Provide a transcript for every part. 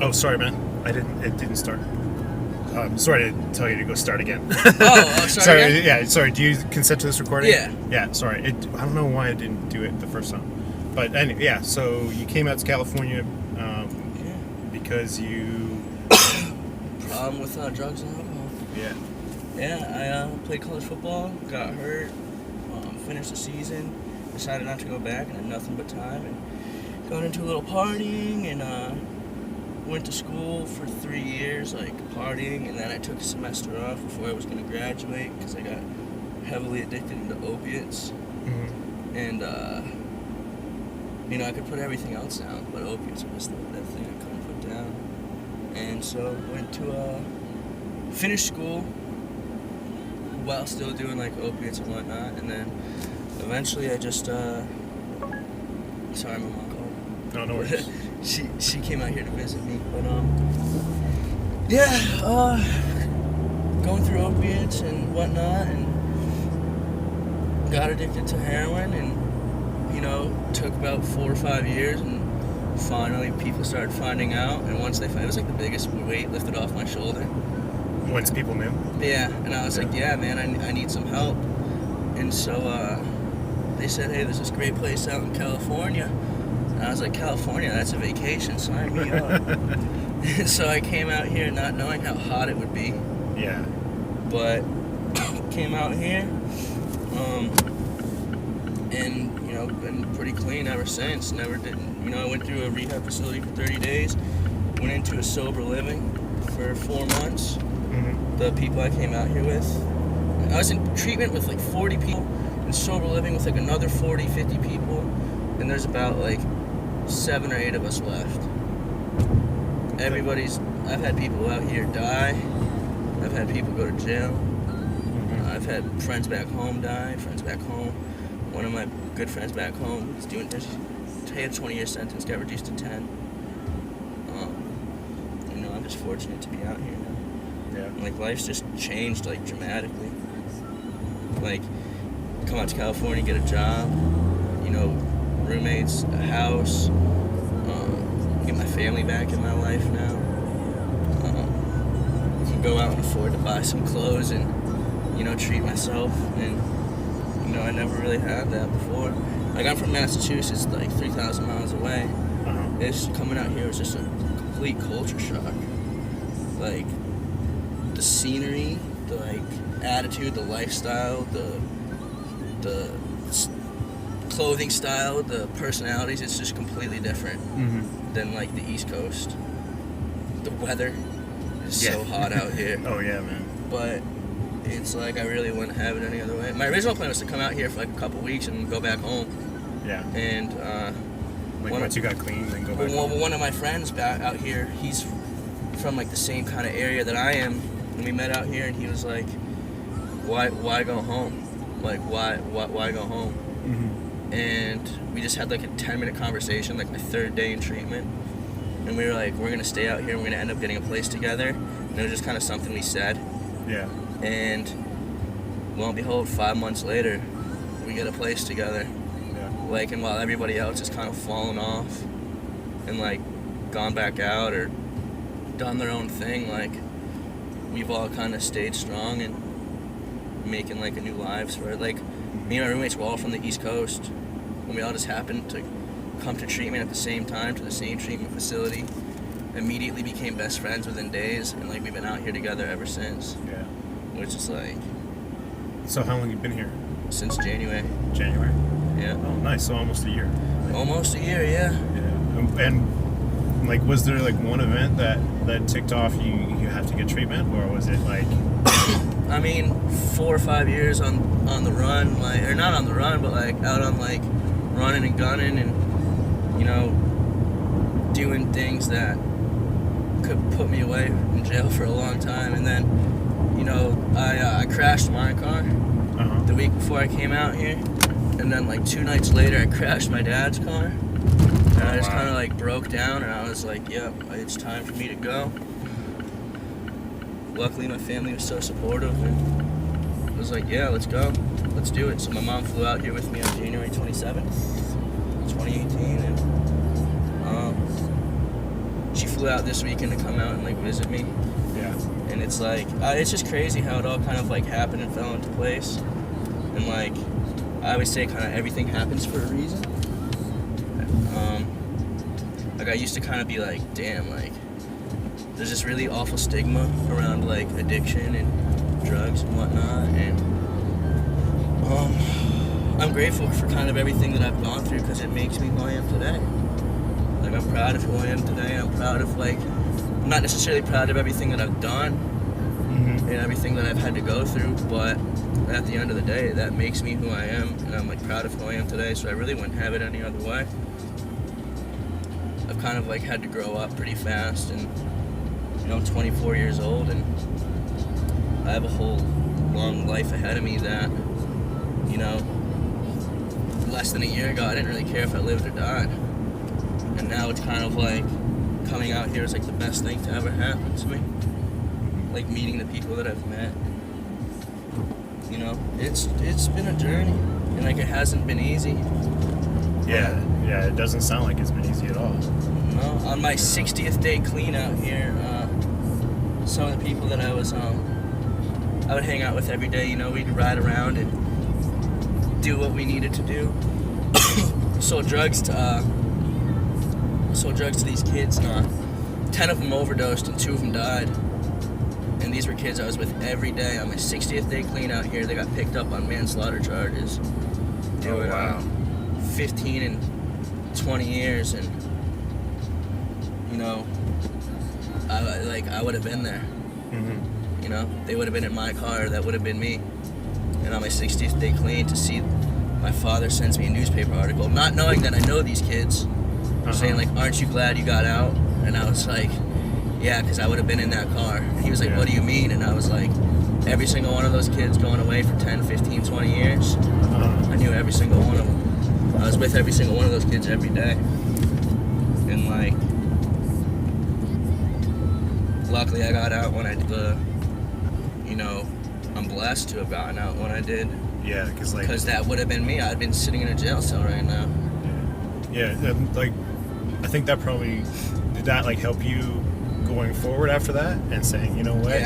Oh, sorry, man. It didn't start. Sorry to tell you to go start again. Sorry. Again? Yeah, sorry. Do you consent to this recording? Yeah. Yeah, sorry. I don't know why I didn't do it the first time. But anyway, yeah, so you came out to California because you... Problem with drugs and alcohol. Yeah. Yeah, I played college football, got hurt, finished the season, decided not to go back, and had nothing but time, and got into a little partying, and went to school for 3 years, like partying, and then I took a semester off before I was going to graduate because I got heavily addicted into opiates. Mm-hmm. And I could put everything else down, but opiates was that thing I couldn't put down. And so went to finish school while still doing like opiates and whatnot, and then eventually I just sorry, my mom called. No worries. She came out here to visit me, but going through opiates and whatnot, and got addicted to heroin, and took about 4 or 5 years, and finally people started finding out, and once they found, it was like the biggest weight lifted off my shoulder. Once people knew? Yeah, and I was like, yeah, man, I need some help. And so they said, hey, there's this great place out in California. And I was like, California, that's a vacation, sign me up. And so I came out here not knowing how hot it would be. Yeah. But came out here, and been pretty clean ever since. Never did, I went through a rehab facility for 30 days, went into a sober living for 4 months. Mm-hmm. The people I came out here with, I was in treatment with like 40 people, and sober living with like another 40, 50 people, and there's about like 7 or 8 of us left. I've had people out here die, I've had people go to jail, I've had friends back home die, one of my good friends back home is he had a 20-year sentence, got reduced to 10. I'm just fortunate to be out here now. Yeah. Like, life's just changed, like, dramatically. Like, come out to California, get a job, roommates, a house, get my family back in my life now. Can go out and afford to buy some clothes and, treat myself. And, I never really had that before. Like, I'm from Massachusetts, like 3,000 miles away. Uh-huh. It's coming out here was just a complete culture shock. Like, the scenery, the attitude, the lifestyle, the clothing style, the personalities, it's just completely different than like the East Coast. The weather is so hot out here. Oh yeah, man. But it's like I really wouldn't have it any other way. My original plan was to come out here for like a couple weeks and go back home. Yeah. And once you got clean, then go back home. One of my friends back out here, he's from like the same kind of area that I am, and we met out here, and he was like, why go home? Like, why go home? Mm-hmm. And we just had like a 10-minute conversation, like my 3rd day in treatment, and we were like, we're gonna stay out here, and we're gonna end up getting a place together. And it was just kind of something we said. Yeah. And lo and behold, 5 months later, we get a place together. Yeah. Like, and while everybody else has kind of fallen off and like gone back out or done their own thing, like, we've all kind of stayed strong and making like a new lives for it. Like, me and my roommates were all from the East Coast, and we all just happened to come to treatment at the same time, to the same treatment facility, immediately became best friends within days, and like we've been out here together ever since. Yeah. Which is like... So how long you been here? Since January. January? Yeah. Oh, nice. So almost a year. Almost a year, yeah. Yeah. And like, was there like one event that ticked off you have to get treatment, or was it like... I mean, 4 or 5 years on the run, like, or not on the run, but like out on like running and gunning and, doing things that could put me away in jail for a long time. And then, I crashed my car the week before I came out here, and then like 2 nights later I crashed my dad's car, and I just kind of like broke down, and I was like, yep, it's time for me to go. Luckily my family was so supportive, and I was like, yeah, let's go, let's do it. So my mom flew out here with me on January 27th, 2018, and she flew out this weekend to come out and like visit me. Yeah. And it's like, it's just crazy how it all kind of like happened and fell into place. And like, I always say kind of everything happens for a reason. Like I used to kind of be like, damn, like there's this really awful stigma around like addiction and drugs and whatnot. And I'm grateful for kind of everything that I've gone through because it makes me who I am today. Like I'm proud of who I am today. I'm proud of like, I'm not necessarily proud of everything that I've done and everything that I've had to go through, but at the end of the day, that makes me who I am, and I'm like proud of who I am today. So I really wouldn't have it any other way. I've kind of like had to grow up pretty fast, and you know, I'm 24 years old, and I have a whole long life ahead of me that, you know, less than a year ago I didn't really care if I lived or died, and now it's kind of like coming out here is like the best thing to ever happen to me. Like meeting the people that I've met. You know, it's been a journey, and like it hasn't been easy. Yeah, it doesn't sound like it's been easy at all. No, on my 60th day clean out here, some of the people that I would hang out with every day, you know, we'd ride around and do what we needed to do. Sold drugs to these kids. 10 of them overdosed and 2 of them died. And these were kids I was with every day. On my 60th day clean out here, they got picked up on manslaughter charges. Oh, wow. 15 and 20 years, and you know, I would have been there. You know, they would have been in my car. That would have been me. And on my 60th day clean, to see my father sends me a newspaper article, not knowing that I know these kids, saying like, "Aren't you glad you got out?" And I was like, yeah, because I would have been in that car. And he was like, what do you mean? And I was like, every single one of those kids going away for 10, 15, 20 years. I knew every single one of them. I was with every single one of those kids every day. And like, luckily I got out when I did you know, I'm blessed to have gotten out when I did. Yeah, because that would have been me. I'd been sitting in a jail cell right now. Yeah, like, I think that probably, did that like help you going forward after that and saying, you know what,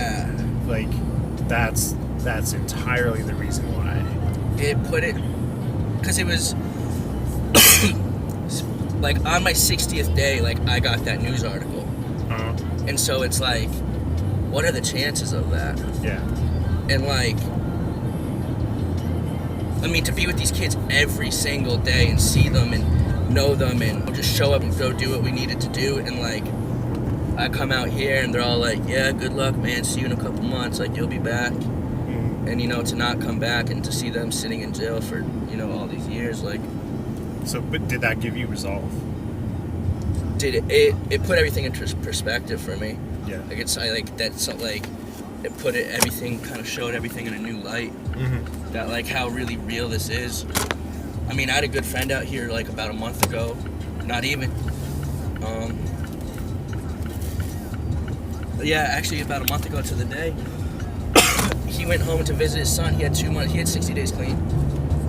like that's entirely the reason why it put it, because it was like on my 60th day, like I got that news article, and so it's like, what are the chances of that? And like, I mean, to be with these kids every single day and see them and know them and just show up and go do what we needed to do, and like I come out here and they're all like, yeah, good luck, man, see you in a couple months, like you'll be back. And you know, to not come back and to see them sitting in jail for, you know, all these years, like. So, but did that give you resolve? It put everything into perspective for me. Yeah. Like it put everything, kind of showed everything in a new light. That like how really real this is. I mean, I had a good friend out here like about a month ago, not even. Yeah, actually about a month ago to the day. He went home to visit his son. He had 2 months. He had 60 days clean.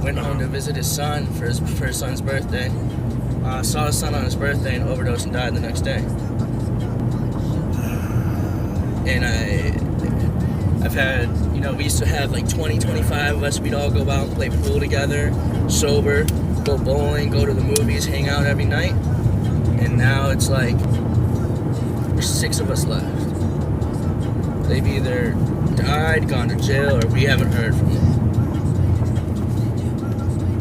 Went home to visit his son for his son's birthday. Saw his son on his birthday and overdosed and died the next day. And I've had, you know, we used to have like 20, 25 of us. We'd all go out and play pool together, sober, go bowling, go to the movies, hang out every night. And now it's like, there's 6 of us left. They've either died, gone to jail, or we haven't heard from them.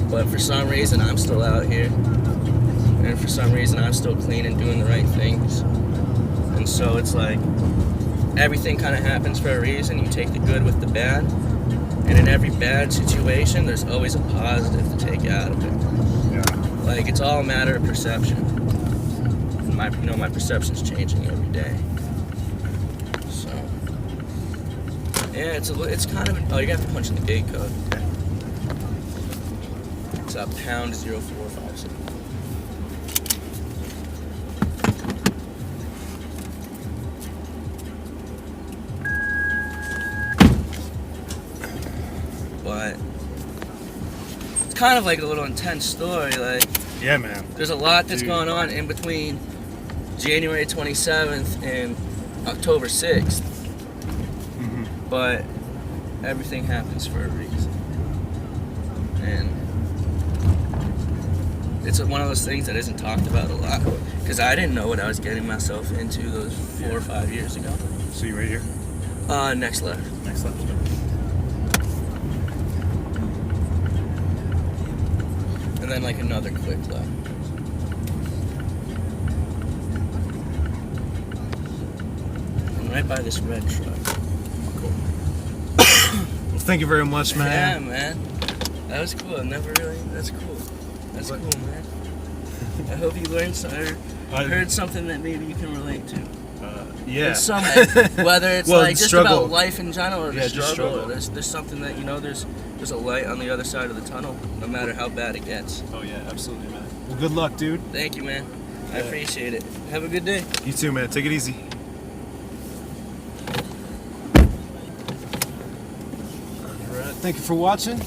But for some reason, I'm still out here. And for some reason, I'm still clean and doing the right things. And so it's like, everything kind of happens for a reason. You take the good with the bad. And in every bad situation, there's always a positive to take out of it. Yeah. Like, it's all a matter of perception. And my perception's changing every day. So, yeah, it's kind of, oh, you have to punch in the gate code. It's pound 0456. But it's kind of like a little intense story. Like, yeah, man. there's a lot that's going on in between January 27th and October 6th. But everything happens for a reason. And it's one of those things that isn't talked about a lot. Because I didn't know what I was getting myself into those 4 or 5 years ago. So you right here? Next left. Next left. And then like another quick left. I'm right by this red truck. Cool. Well, thank you very much, man. Yeah, man. That was cool. That's cool. That's cool, man. I hope you learned something. Heard something that maybe you can relate to. Yeah. In some way. Whether it's well, like just struggle. about life in general or the struggle. Or Struggle. there's something that, there's a light on the other side of the tunnel, no matter how bad it gets. Oh, yeah, absolutely, man. Well, good luck, dude. Thank you, man. I appreciate it. Have a good day. You too, man. Take it easy. Alright, thank you for watching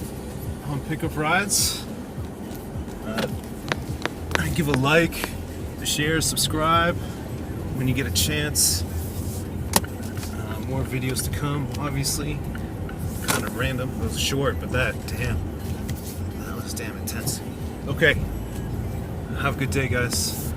on Pickup Rides. Give a like, share, subscribe when you get a chance. More videos to come, obviously. Kind of random. It was short, but that was damn intense. Okay. Have a good day, guys.